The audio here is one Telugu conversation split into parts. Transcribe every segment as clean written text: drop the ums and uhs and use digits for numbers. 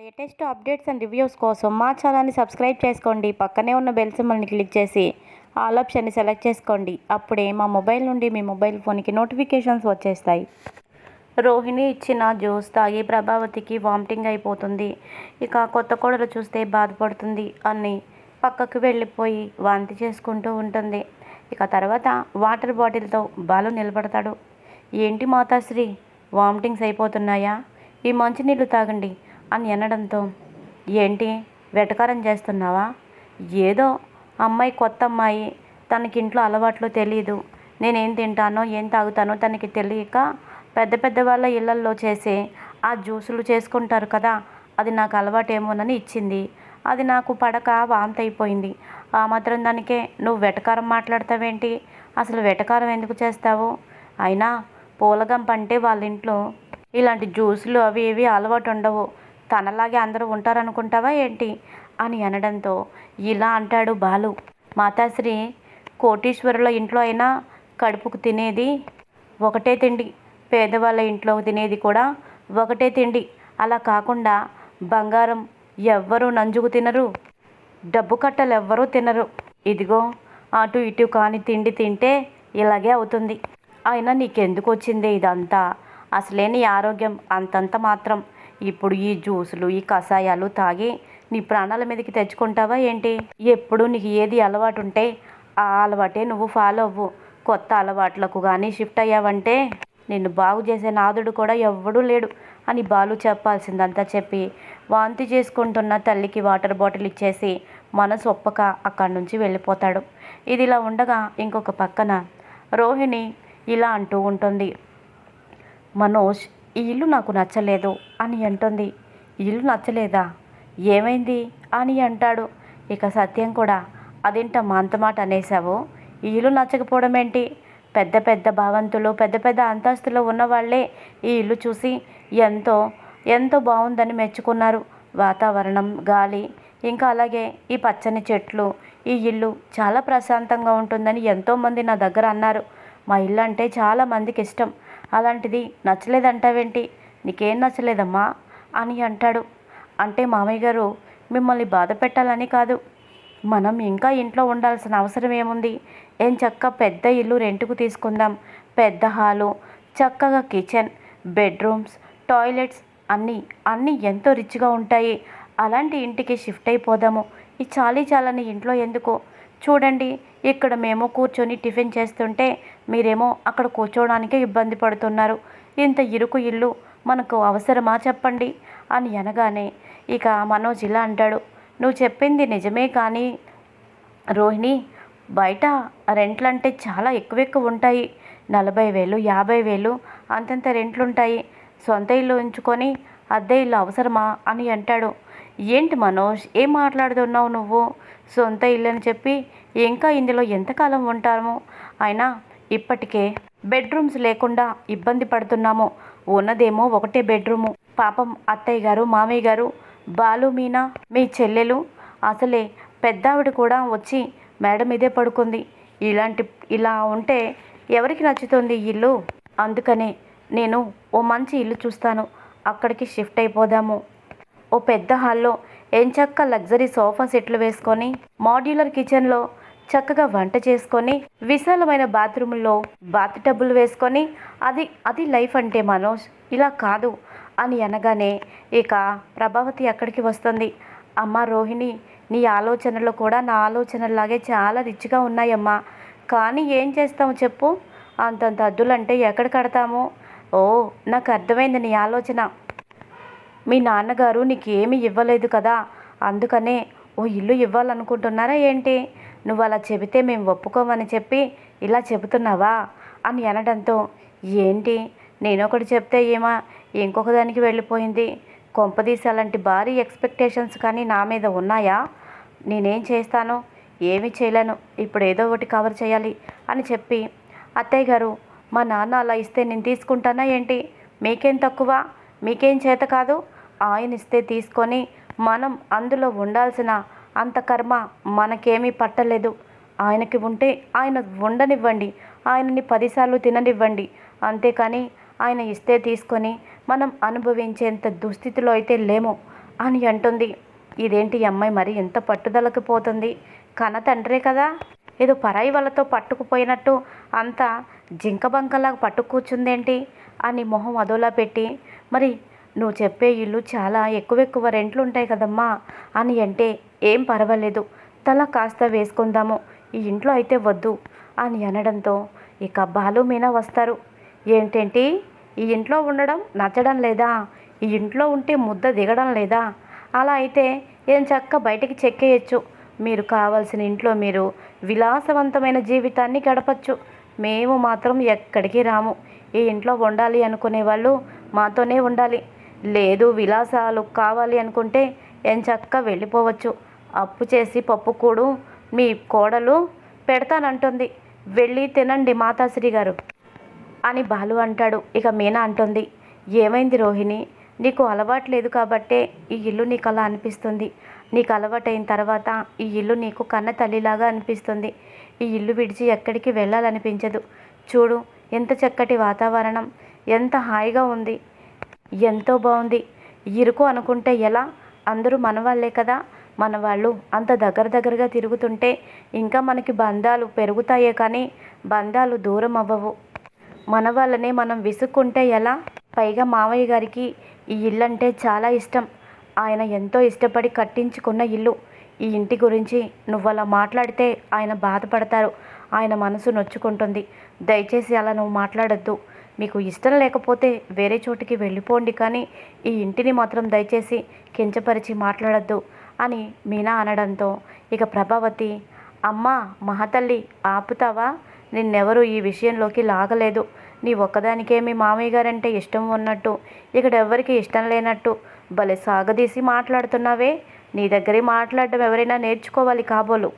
లేటెస్ట్ అప్డేట్స్ అండ్ రివ్యూస్ కోసం మా ఛానల్ని సబ్స్క్రైబ్ చేసుకోండి. పక్కనే ఉన్న బెల్ సింబల్ని క్లిక్ చేసి ఆల్ ఆప్షన్ని సెలెక్ట్ చేసుకోండి. అప్పుడే మా మొబైల్ నుండి మీ మొబైల్ ఫోన్కి నోటిఫికేషన్స్ వచ్చేస్తాయి. రోహిణి ఇచ్చిన జ్యూస్ తాగి ప్రభావతికి వామిటింగ్ అయిపోతుంది. ఇక కొత్త కోడలు చూస్తే బాధపడుతుంది. అన్ని పక్కకు వెళ్ళిపోయి వాంతి చేసుకుంటూ ఉంటుంది. ఇక తర్వాత వాటర్ బాటిల్తో బాలు నిలబడతాడు. ఏంటి మాతాశ్రీ, వామిటింగ్స్ అయిపోతున్నాయా? ఈ మంచినీళ్ళు తాగండి అని అనడంతో, ఏంటి వెటకారం చేస్తున్నావా? ఏదో అమ్మాయి, కొత్త అమ్మాయి, తనకి ఇంట్లో అలవాట్లు తెలియదు. నేనేం తింటానో ఏం తాగుతానో తనకి తెలియక పెద్ద పెద్ద వాళ్ళ ఇళ్లల్లో చేసే ఆ జ్యూసులు చేసుకుంటారు కదా, అది నాకు అలవాటేమోనని ఇచ్చింది. అది నాకు పడక వాంతి అయిపోయింది. ఆ మాత్రం దానికే నువ్వు వెటకారం మాట్లాడతావేంటి? అసలు వెటకారం ఎందుకు చేస్తావు? అయినా పూలగంప అంటే వాళ్ళ ఇంట్లో ఇలాంటి జ్యూసులు అవి ఇవి అలవాటు ఉండవు. తనలాగే అందరూ ఉంటారనుకుంటావా ఏంటి అని అనడంతో ఇలా అంటాడు బాలు. మాతాశ్రీ, కోటీశ్వరుల ఇంట్లో అయినా కడుపుకు తినేది ఒకటే తిండి, పేదవాళ్ళ ఇంట్లో తినేది కూడా ఒకటే తిండి. అలా కాకుండా బంగారం ఎవ్వరూ నంజుకు తినరు, డబ్బు కట్టలు ఎవ్వరూ తినరు. ఇదిగో అటు ఇటు కాని తిండి తింటే ఇలాగే అవుతుంది. అయినా నీకెందుకు వచ్చిందే ఇదంతా? అసలే నీ ఆరోగ్యం అంతంత మాత్రం. ఇప్పుడు ఈ జ్యూసులు, ఈ కషాయాలు తాగి నీ ప్రాణాల మీదకి తెచ్చుకుంటావా ఏంటి? ఎప్పుడు నీకు ఏది అలవాటు ఉంటే ఆ అలవాటే నువ్వు ఫాలో అవ్వు. కొత్త అలవాట్లకు కానీ షిఫ్ట్ అయ్యావంటే నిన్ను బాగు చేసే నాదుడు కూడా ఎవ్వడూ లేడు అని బాలు చెప్పాల్సిందంతా చెప్పి వాంతి చేసుకుంటున్న తల్లికి వాటర్ బాటిల్ ఇచ్చేసి మనసు ఒప్పక అక్కడి నుంచి వెళ్ళిపోతాడు. ఇదిలా ఉండగా ఇంకొక పక్కన రోహిణి ఇలా అంటూ ఉంటుంది. మనోజ్, ఈ ఇల్లు నాకు నచ్చలేదు అని అంటుంది. ఇల్లు నచ్చలేదా? ఏమైంది అని అంటాడు. ఇక సత్యం కూడా, అదేంటమ్మా అంత మాట అనేసావు? ఈ ఇల్లు నచ్చకపోవడం ఏంటి? పెద్ద పెద్ద భావంతులు, పెద్ద పెద్ద అంతస్తులో ఉన్నవాళ్లే ఈ ఇల్లు చూసి ఎంతో ఎంతో బాగుందని మెచ్చుకున్నారు. వాతావరణం, గాలి, ఇంకా అలాగే ఈ పచ్చని చెట్లు, ఈ ఇల్లు చాలా ప్రశాంతంగా ఉంటుందని ఎంతోమంది నా దగ్గర అన్నారు. మా ఇల్లు అంటే చాలా మందికి ఇష్టం. అలాంటిది నచ్చలేదంటావేంటి? నీకేం నచ్చలేదమ్మా అని అంటాడు. అంటే మామయ్య గారు, మిమ్మల్ని బాధ పెట్టాలని కాదు. మనం ఇంకా ఇంట్లో ఉండాల్సిన అవసరం ఏముంది? ఏం చక్క పెద్ద ఇల్లు రెంట్కు తీసుకుందాం. పెద్ద హాలు, చక్కగా కిచెన్, బెడ్రూమ్స్, టాయిలెట్స్ అన్నీ అన్నీ ఎంతో రిచ్గా ఉంటాయి. అలాంటి ఇంటికి షిఫ్ట్ అయిపోదాము. ఈ చాలని ఇంట్లో ఎందుకు? చూడండి, ఇక్కడ మేము కూర్చొని టిఫిన్ చేస్తుంటే మీరేమో అక్కడ కూర్చోవడానికే ఇబ్బంది పడుతున్నారు. ఇంత ఇరుకు ఇల్లు మనకు అవసరమా చెప్పండి అని అనగానే ఇక మనోజ్ ఇలా అంటాడు. నువ్వు చెప్పింది నిజమే, కానీ రోహిణి, బయట రెంట్లంటే చాలా ఎక్కువ ఉంటాయి. 40,000, 50,000 అంతంత రెంట్లుంటాయి. సొంత ఇల్లు ఉంచుకొని అద్దె ఇల్లు అవసరమా అని అంటాడు. ఏంటి మనోజ్, ఏం మాట్లాడుతున్నావు నువ్వు? సొంత ఇల్లు అని చెప్పి ఇంకా ఇందులో ఎంతకాలం ఉంటాము? అయినా ఇప్పటికే బెడ్రూమ్స్ లేకుండా ఇబ్బంది పడుతున్నాము. ఉన్నదేమో ఒకటే బెడ్రూము. పాపం అత్తయ్య గారు, మామయ్య గారు, బాలు, మీనా, మీ చెల్లెలు, అసలే పెద్దావిడ కూడా వచ్చి మేడ మీదే పడుకుంది. ఇలా ఉంటే ఎవరికి నచ్చుతుంది ఇల్లు? అందుకనే నేను ఓ మంచి ఇల్లు చూస్తాను, అక్కడికి షిఫ్ట్ అయిపోదాము. ఓ పెద్ద హాల్లో ఎంచక్క లగ్జరీ సోఫా సెట్లు వేసుకొని, మాడ్యులర్ కిచెన్లో చక్కగా వంట చేసుకొని, విశాలమైన బాత్రూంలో బాత్ టబ్బులు వేసుకొని, అది లైఫ్ అంటే మనోజ్, ఇలా కాదు అని అనగానే ఇక ప్రభావతి అక్కడికి వస్తుంది. అమ్మ రోహిణి, నీ ఆలోచనలు కూడా నా ఆలోచనలాగే చాలా రిచ్గా ఉన్నాయమ్మా. కానీ ఏం చేస్తాము చెప్పు? అంతంత అద్దులంటే ఎక్కడ కడతాము? ఓ, నాకు అర్థమైంది నీ ఆలోచన. మీ నాన్నగారు నీకేమీ ఇవ్వలేదు కదా, అందుకనే ఓ ఇల్లు ఇవ్వాలనుకుంటున్నారా ఏంటి? నువ్వు అలా చెబితే మేము ఒప్పుకోమని చెప్పి ఇలా చెబుతున్నావా అని అనడంతో, ఏంటి నేనొకటి చెప్తే ఏమా ఇంకొక దానికి వెళ్ళిపోయింది. కొంపదీసి అలాంటి భారీ ఎక్స్పెక్టేషన్స్ కానీ నా మీద ఉన్నాయా? నేనేం చేస్తాను? ఏమీ చేయలేను. ఇప్పుడు ఏదో ఒకటి కవర్ చేయాలి అని చెప్పి, అత్తయ్య గారు, మా నాన్న అలా ఇస్తే నేను తీసుకుంటానా ఏంటి? మీకేం తక్కువ? మీకేం చేత కాదు? ఆయన ఇస్తే తీసుకొని మనం అందులో ఉండాల్సిన అంత కర్మ మనకేమీ పట్టలేదు. ఆయనకి ఉంటే ఆయన ఉండనివ్వండి, ఆయనని 10 సార్లు తిననివ్వండి. అంతేకాని ఆయన ఇస్తే తీసుకొని మనం అనుభవించేంత దుస్థితిలో అయితే లేము అని అంటుంది. ఇదేంటి ఈ అమ్మాయి మరి ఎంత పట్టుదలకు పోతుంది? కన్న తండ్రే కదా, ఏదో పరాయి వాళ్ళతో పట్టుకుపోయినట్టు అంతా జింక బంకలాగా పట్టు కూర్చుందేంటి అని మొహం అదోలా పెట్టి, మరి నువ్వు చెప్పే ఇల్లు చాలా ఎక్కువ రెంట్లు ఉంటాయి కదమ్మా అని అంటే, ఏం పర్వాలేదు, తల కాస్త వేసుకుందాము, ఈ ఇంట్లో అయితే వద్దు అని అనడంతో ఇక బాలు మీనా వస్తారు. ఏంటేంటి, ఈ ఇంట్లో ఉండడం నచ్చడం లేదా? ఈ ఇంట్లో ఉంటే ముద్ద దిగడం లేదా? అలా అయితే ఏం చక్క బయటికి చెక్కేయచ్చు. మీరు కావాల్సిన ఇంట్లో మీరు విలాసవంతమైన జీవితాన్ని గడపచ్చు. మేము మాత్రం ఎక్కడికి రాము. ఈ ఇంట్లో ఉండాలి అనుకునే వాళ్ళు మాతోనే ఉండాలి. లేదు విలాసాలు కావాలి అనుకుంటే ఎంచక్కా వెళ్ళిపోవచ్చు. అప్పు చేసి పప్పుకూడు మీ కోడలు పెడతానంటుంది. వెళ్ళి తినండి మాతాశ్రీ గారు అని బాలు అంటాడు. ఇక మీనా అంటుంది, ఏమైంది రోహిణి, నీకు అలవాటు లేదు కాబట్టే ఈ ఇల్లు నీకు అలా అనిపిస్తుంది. నీకు అలవాటైన తర్వాత ఈ ఇల్లు నీకు కన్న తల్లిలాగా అనిపిస్తుంది. ఈ ఇల్లు విడిచి ఎక్కడికి వెళ్ళాలనిపించదు. చూడు ఎంత చక్కటి వాతావరణం, ఎంత హాయిగా ఉంది, ఎంతో బాగుంది. ఇరుకు అనుకుంటే ఎలా? అందరూ మనవాళ్లే కదా. మనవాళ్ళు అంత దగ్గరగా తిరుగుతుంటే ఇంకా మనకి బంధాలు పెరుగుతాయే కానీ బంధాలు దూరం అవ్వవు. మన వాళ్ళనే మనం విసుక్కుంటే ఎలా? పైగా మావయ్య గారికి ఈ ఇల్లు అంటే చాలా ఇష్టం. ఆయన ఎంతో ఇష్టపడి కట్టించుకున్న ఇల్లు. ఈ ఇంటి గురించి నువ్వు అలా మాట్లాడితే ఆయన బాధపడతారు. ఆయన మనసు నొచ్చుకుంటుంది. దయచేసి అలా నువ్వు మాట్లాడొద్దు. మీకు ఇష్టం లేకపోతే వేరే చోటికి వెళ్ళిపోండి, కానీ ఈ ఇంటిని మాత్రం దయచేసి కించపరిచి మాట్లాడొద్దు అని మీనా అనడంతో ఇక ప్రభావతి, అమ్మా మహాతల్లి ఆపుతావా? నిన్నెవరూ ఈ విషయంలోకి లాగలేదు. నీ ఒక్కదానికే మీ మామయ్య గారంటే ఇష్టం ఉన్నట్టు ఇక్కడ ఎవరికి ఇష్టం లేనట్టు భలే సాగదీసి మాట్లాడుతున్నావే. నీ దగ్గరే మాట్లాడడం ఎవరైనా నేర్చుకోవాలి కాబోలు.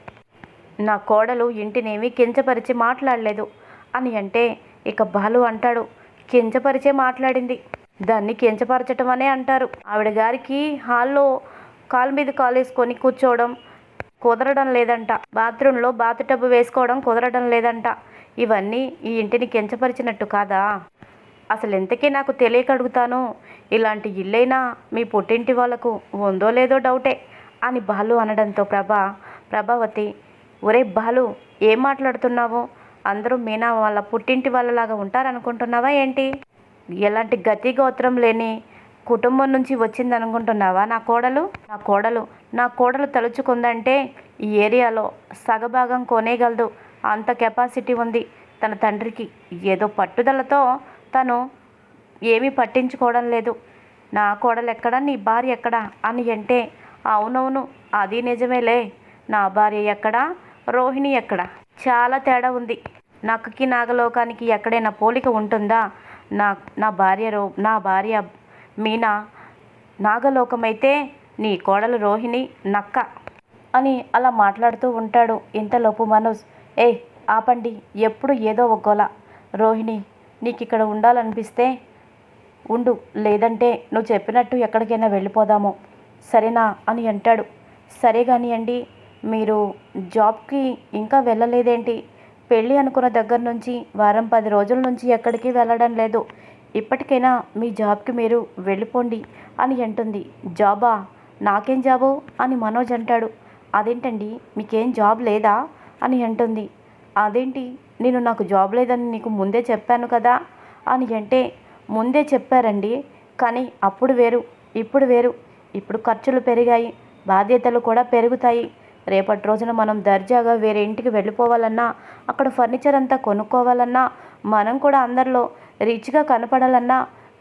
నా కోడలు ఇంటినేమీ కించపరిచి మాట్లాడలేదు అని అంటే ఇక బాలు అంటాడు, కించపరిచే మాట్లాడింది, దాన్ని కించపరచటం అనే అంటారు. ఆవిడ గారికి హాల్లో కాలు మీద కాలేసుకొని కూర్చోవడం కుదరడం లేదంట. బాత్రూంలో బాత్ టబ్ వేసుకోవడం కుదరడం లేదంట. ఇవన్నీ ఈ ఇంటిని కించపరిచినట్టు కాదా? అసలు ఎంతకీ నాకు తెలియక అడుగుతాను. ఇలాంటి ఇల్లైనా మీ పుట్టింటి వాళ్ళకు ఉందో లేదో డౌటే అని బాలు అనడంతో ప్రభావతి, ఒరే బాలు, ఏం మాట్లాడుతున్నావు? అందరూ మీనా వాళ్ళ పుట్టింటి వాళ్ళలాగా ఉంటారనుకుంటున్నావా ఏంటి? ఎలాంటి గతి గోత్రం లేని కుటుంబం నుంచి వచ్చిందనుకుంటున్నావా నా కోడలు తలుచుకుందంటే ఈ ఏరియాలో సగభాగం కొనేయగలదు. అంత కెపాసిటీ ఉంది తన తండ్రికి. ఏదో పట్టుదలతో తను ఏమీ పట్టించుకోవడం లేదు. నా కోడలు ఎక్కడా, నీ భార్య ఎక్కడా అని అంటే, అవునవును అది నిజమేలే, నా భార్య ఎక్కడా, రోహిణి ఎక్కడా, చాలా తేడా ఉంది. నక్కకి నాగలోకానికి ఎక్కడైనా పోలిక ఉంటుందా? నా భార్య మీనా నాగలోకమైతే నీ కోడలు రోహిణి నక్క అని అలా మాట్లాడుతూ ఉంటాడు. ఇంతలోపు మనోజ్, ఆపండి, ఎప్పుడు ఏదో ఒక్కోల. రోహిణి, నీకు ఇక్కడ ఉండాలనిపిస్తే ఉండు, లేదంటే నువ్వు చెప్పినట్టు ఎక్కడికైనా వెళ్ళిపోదాము, సరేనా అని అంటాడు. సరే కానివ్వండి, మీరు జాబ్కి ఇంకా వెళ్ళలేదేంటి? పెళ్ళి అనుకున్న దగ్గర నుంచి వారం 10 రోజుల నుంచి ఎక్కడికి వెళ్ళడం లేదు. ఇప్పటికైనా మీ జాబ్కి మీరు వెళ్ళిపోండి అని అంటుంది. జాబా? నాకేం జాబు అని మనోజ్ అంటాడు. అదేంటండి, మీకేం జాబ్ లేదా అని అంటుంది. అదేంటి, నేను నాకు జాబ్ లేదని నీకు ముందే చెప్పాను కదా అని అంటే, ముందే చెప్పారండి, కానీ అప్పుడు వేరు ఇప్పుడు వేరు. ఇప్పుడు ఖర్చులు పెరిగాయి, బాధ్యతలు కూడా పెరుగుతాయి. రేపటి రోజున మనం దర్జాగా వేరే ఇంటికి వెళ్ళిపోవాలన్నా, అక్కడ ఫర్నిచర్ అంతా కొనుక్కోవాలన్నా, మనం కూడా అందరిలో రిచ్గా కనపడాలన్నా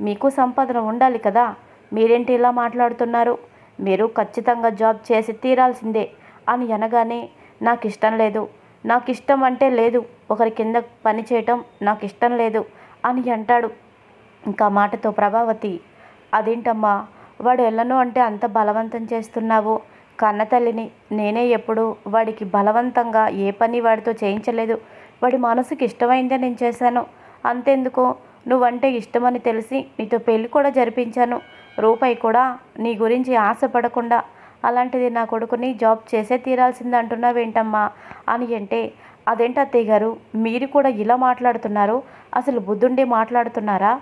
మీకు సంపాదన ఉండాలి కదా. మీరేంటి ఇలా మాట్లాడుతున్నారు? మీరు ఖచ్చితంగా జాబ్ చేసి తీరాల్సిందే అని అనగానే, నాకు ఇష్టం లేదు, నాకు ఇష్టం అంటే లేదు, ఒకరి కింద పని చేయటం నాకు ఇష్టం లేదు అని అంటాడు. ఇంకా మాటతో ప్రభావతి, అదేంటమ్మా, వాడు వెళ్ళను అంటే అంత బలవంతం చేస్తున్నావు? కన్నతల్లిని నేనే ఎప్పుడు వాడికి బలవంతంగా ఏ పని వాడితో చేయించలేదు. వాడి మనసుకి ఇష్టమైందే నేను చేశాను. అంతెందుకు, నువ్వంటే ఇష్టమని తెలిసి నీతో పెళ్ళి కూడా జరిపించాను. రూపాయి కూడా నీ గురించి ఆశపడకుండా. అలాంటిది నా కొడుకుని జాబ్ చేసే తీరాల్సింది అంటున్నావేంటమ్మా అని అంటే, అదేంటి అత్తయ్య గారు, మీరు కూడా ఇలా మాట్లాడుతున్నారు? అసలు బుద్ధుండి మాట్లాడుతున్నారా?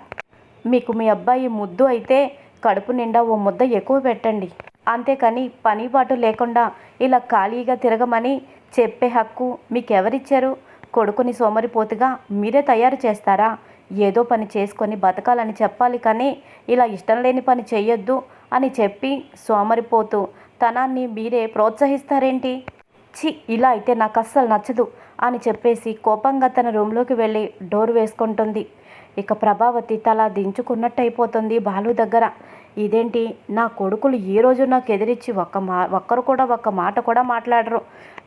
మీకు మీ అబ్బాయి ముద్దు అయితే కడుపు నిండా ఓ ముద్ద ఎక్కువ పెట్టండి. అంతేకాని పని పాటు లేకుండా ఇలా ఖాళీగా తిరగమని చెప్పే హక్కు మీకెవరిచ్చారు? కొడుకుని సోమరిపోతుగా మీరే తయారు చేస్తారా? ఏదో పని చేసుకొని బతకాలని చెప్పాలి కానీ ఇలా ఇష్టం లేని పని చెయ్యొద్దు అని చెప్పి సోమరిపోతూ తనాన్ని మీరే ప్రోత్సహిస్తారేంటి? ఛీ, ఇలా అయితే నాకు అస్సలు నచ్చదు అని చెప్పేసి కోపంగా తన రూమ్లోకి వెళ్ళి డోర్ వేసుకుంటుంది. ఇక ప్రభావతి తల దించుకున్నట్టు అయిపోతుంది బాలు దగ్గర. ఇదేంటి, నా కొడుకులు ఈ రోజు నాకు ఎదిరించి ఒక్కరు కూడా ఒక్క మాట కూడా మాట్లాడరు.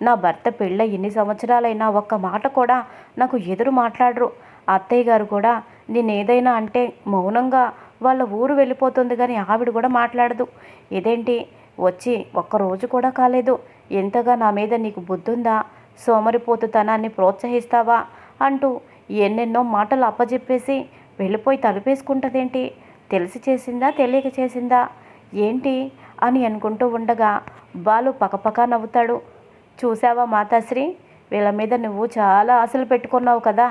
నా భర్త పెళ్ళ ఎన్ని సంవత్సరాలైనా ఒక్క మాట కూడా నాకు ఎదురు మాట్లాడరు. అత్తయ్య గారు కూడా నేనేదైనా అంటే మౌనంగా వాళ్ళ ఊరు వెళ్ళిపోతుంది కానీ ఆవిడ కూడా మాట్లాడదు. ఇదేంటి, వచ్చి ఒక్కరోజు కూడా కాలేదు, ఎంతగా నా మీద నీకు బుద్ధుందా? సోమరిపోతుతనాన్ని ప్రోత్సహిస్తావా అంటూ ఎన్నెన్నో మాటలు అప్పజెప్పేసి వెళ్ళిపోయి తలుపేసుకుంటుందేంటి? తెలిసి చేసిందా తెలియక చేసిందా ఏంటి అని అనుకుంటూ ఉండగా బాలు పకపక నవ్వుతాడు. చూసావా మాతాశ్రీ, వీళ్ళ మీద నువ్వు చాలా ఆశలు పెట్టుకున్నావు కదా,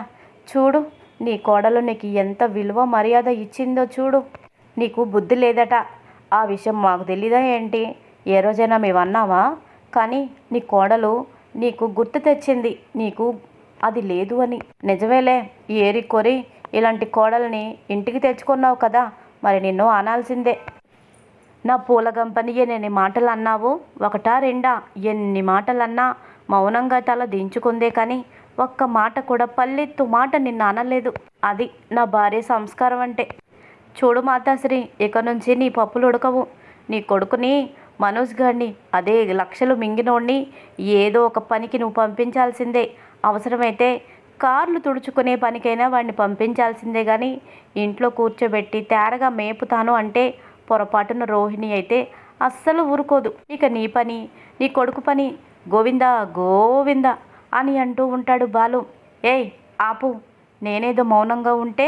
చూడు నీ కోడలు నీకు ఎంత విలువ మర్యాద ఇచ్చిందో చూడు. నీకు బుద్ధి లేదట, ఆ విషయం మాకు తెలీదా ఏంటి? ఏ రోజైనా మేమన్నావా? కానీ నీ కోడలు నీకు గుర్తు తెచ్చింది, నీకు అది లేదు అని. నిజమేలే, ఏరి కొరి ఇలాంటి కోడల్ని ఇంటికి తెచ్చుకున్నావు కదా, మరి నిన్ను అనాల్సిందే. నా పూల గంపనియే నేను మాటలు అన్నావు, ఒకటా రెండా? ఎన్ని మాటలన్నా మౌనంగా తల దించుకుందే కానీ ఒక్క మాట కూడా పల్లెత్తు మాట నిన్ను అనలేదు. అది నా భార్య సంస్కారం అంటే. చూడు మాతాశ్రీ, ఇక నుంచి నీ పప్పులు ఉడకవు. నీ కొడుకుని మనోజ్ గారిని, అదే లక్షలు మింగినోడిని ఏదో ఒక పనికి నువ్వు పంపించాల్సిందే. అవసరమైతే కార్లు తుడుచుకునే పనికైనా వాడిని పంపించాల్సిందే కానీ ఇంట్లో కూర్చోబెట్టి తేరగా మేపుతాను అంటే పొరపాటున రోహిణి అయితే అస్సలు ఊరుకోదు. ఇక నీ పని, నీ కొడుకు పని గోవిందా గోవిందా అని అంటూ ఉంటాడు బాలు. ఏయ్ ఆపు, నేనేదో మౌనంగా ఉంటే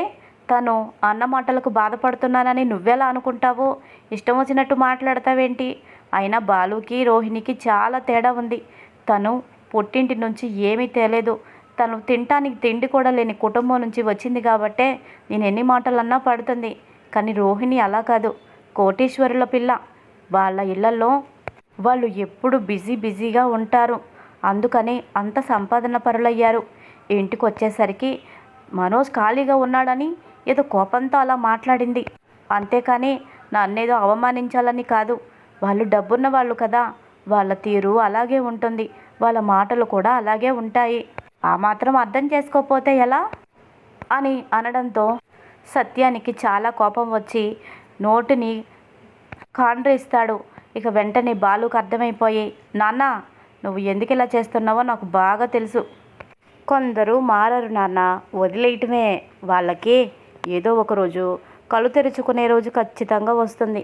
తను అన్న మాటలకు బాధపడుతున్నానని నువ్వెలా అనుకుంటావో? ఇష్టం వచ్చినట్టు మాట్లాడతావేంటి? అయినా బాలుకి రోహిణికి చాలా తేడా ఉంది. తను పుట్టింటి నుంచి ఏమీ తేలేదు, తను తినటానికి తిండి కూడా లేని కుటుంబం నుంచి వచ్చింది కాబట్టే నేను ఎన్ని మాటలన్నా పడుతుంది. కానీ రోహిణి అలా కాదు, కోటీశ్వరుల పిల్ల. వాళ్ళ ఇళ్లలో వాళ్ళు ఎప్పుడు బిజీగా ఉంటారు, అందుకని అంత సంపాదన పరులయ్యారు. ఇంటికి వచ్చేసరికి మనోజ్ ఖాళీగా ఉన్నాడని ఏదో కోపంతో అలా మాట్లాడింది. అంతేకాని నన్నేదో అవమానించాలని కాదు. వాళ్ళు డబ్బున్న వాళ్ళు కదా, వాళ్ళ తీరు అలాగే ఉంటుంది, వాళ్ళ మాటలు కూడా అలాగే ఉంటాయి. ఆ మాత్రం అర్థం చేసుకోకపోతే ఎలా అని అనడంతో సత్యానికి చాలా కోపం వచ్చి నోటిని కాండ్రిస్తాడు. ఇక వెంటనే బాలుకు అర్థమైపోయి, నాన్న నువ్వు ఎందుకు ఇలా చేస్తున్నావో నాకు బాగా తెలుసు. కొందరు మారరు నాన్న, వదిలేయటమే. వాళ్ళకి ఏదో ఒకరోజు కళ్ళు తెరుచుకునే రోజు ఖచ్చితంగా వస్తుంది.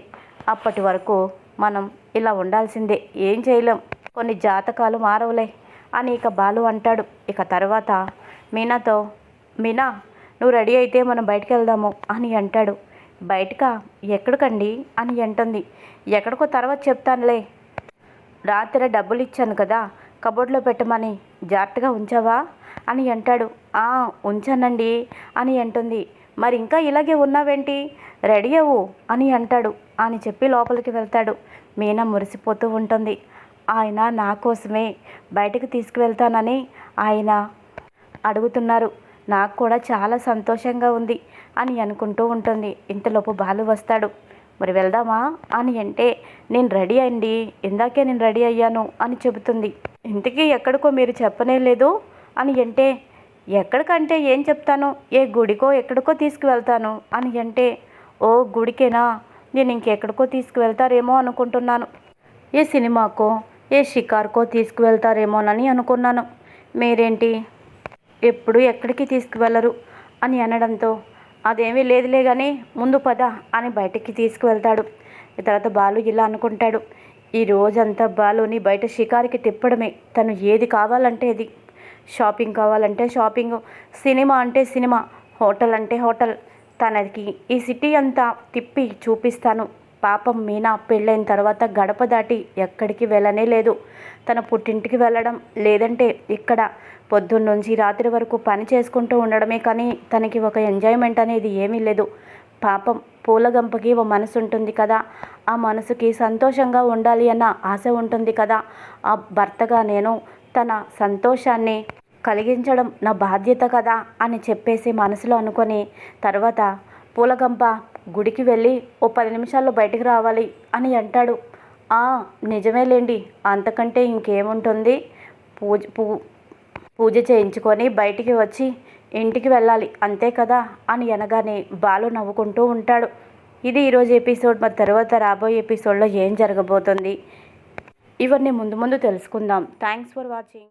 అప్పటి వరకు మనం ఇలా ఉండాల్సిందే, ఏం చేయలేం. కొన్ని జాతకాలు మారవులే అని ఇక బాలు అంటాడు. ఇక తర్వాత మీనాతో, మీనా నువ్వు రెడీ అయితే మనం బయటికి వెళ్దాము అని అంటాడు. బయటకా? ఎక్కడికండి అని అంటుంది. ఎక్కడికో తర్వాత చెప్తానులే. రాత్రి డబ్బులు ఇచ్చాను కదా కబోర్డ్లో పెట్టమని, జాగ్రత్తగా ఉంచావా అని అంటాడు. ఉంచానండి అని అంటుంది. మరి ఇంకా ఇలాగే ఉన్నావేంటి, రెడీ అవ్వు అని అంటాడు. అని చెప్పి లోపలికి వెళ్తాడు. మీనా మురిసిపోతూ ఉంటుంది. ఆయన నా కోసమే బయటకు తీసుకువెళ్తానని ఆయన అడుగుతున్నారు, నాకు కూడా చాలా సంతోషంగా ఉంది అని అనుకుంటూ ఉంటుంది. ఇంతలోపు బాలు వస్తాడు. మరి వెళ్దామా అని అంటే, నేను రెడీ అండి, ఇందాకే నేను రెడీ అయ్యాను అని చెబుతుంది. ఇంతకీ ఎక్కడికో మీరు చెప్పనే లేదు అని అంటే, ఎక్కడికంటే ఏం చెప్తాను, ఏ గుడికో ఎక్కడికో తీసుకువెళ్తాను అని అంటే, ఓ గుడికేనా, నేను ఇంకెక్కడికో తీసుకువెళ్తారేమో అనుకుంటున్నాను. ఏ సినిమాకో ఏ షికార్కో తీసుకువెళ్తారేమోనని అనుకున్నాను. మీరేంటి ఎప్పుడు ఎక్కడికి తీసుకువెళ్ళరు అని అనడంతో, అదేమీ లేదులే కానీ ముందు పద అని బయటికి తీసుకువెళ్తాడు. తర్వాత బాలు ఇలా అనుకుంటాడు, ఈ రోజంతా బాలుని బయట షికారికి తిప్పడమే. తను ఏది కావాలంటే అది, షాపింగ్ కావాలంటే షాపింగ్, సినిమా అంటే సినిమా, హోటల్ అంటే హోటల్, తనకి ఈ సిటీ అంతా తిప్పి చూపిస్తాను. పాపం మీనా పెళ్ళైన తర్వాత గడప దాటి ఎక్కడికి వెళ్ళనే లేదు. తన పుట్టింటికి వెళ్ళడం, లేదంటే ఇక్కడ పొద్దున్నుంచి రాత్రి వరకు పని చేసుకుంటూ ఉండడమే కానీ తనకి ఒక ఎంజాయ్మెంట్ అనేది ఏమీ లేదు. పాపం పూలగంపకి ఓ మనసు ఉంటుంది కదా, ఆ మనసుకి సంతోషంగా ఉండాలి అన్న ఆశ ఉంటుంది కదా, ఆ భర్తగా నేను తన సంతోషాన్ని కలిగించడం నా బాధ్యత కదా అని చెప్పేసి మనసులో అనుకొని తర్వాత పూలగంప గుడికి వెళ్ళి ఓ 10 నిమిషాల్లో బయటికి రావాలి అని అంటాడు. ఆ నిజమేలేండి, అంతకంటే ఇంకేముంటుంది, పూజ పూ పూజ చేయించుకొని బయటికి వచ్చి ఇంటికి వెళ్ళాలి అంతే కదా అని అనగానే బాలు నవ్వుకుంటూ ఉంటాడు. ఇది ఈరోజు ఎపిసోడ్. మరి తర్వాత రాబోయే ఎపిసోడ్లో ఏం జరగబోతుంది, ఇవన్నీ ముందు ముందు తెలుసుకుందాం. Thanks for watching.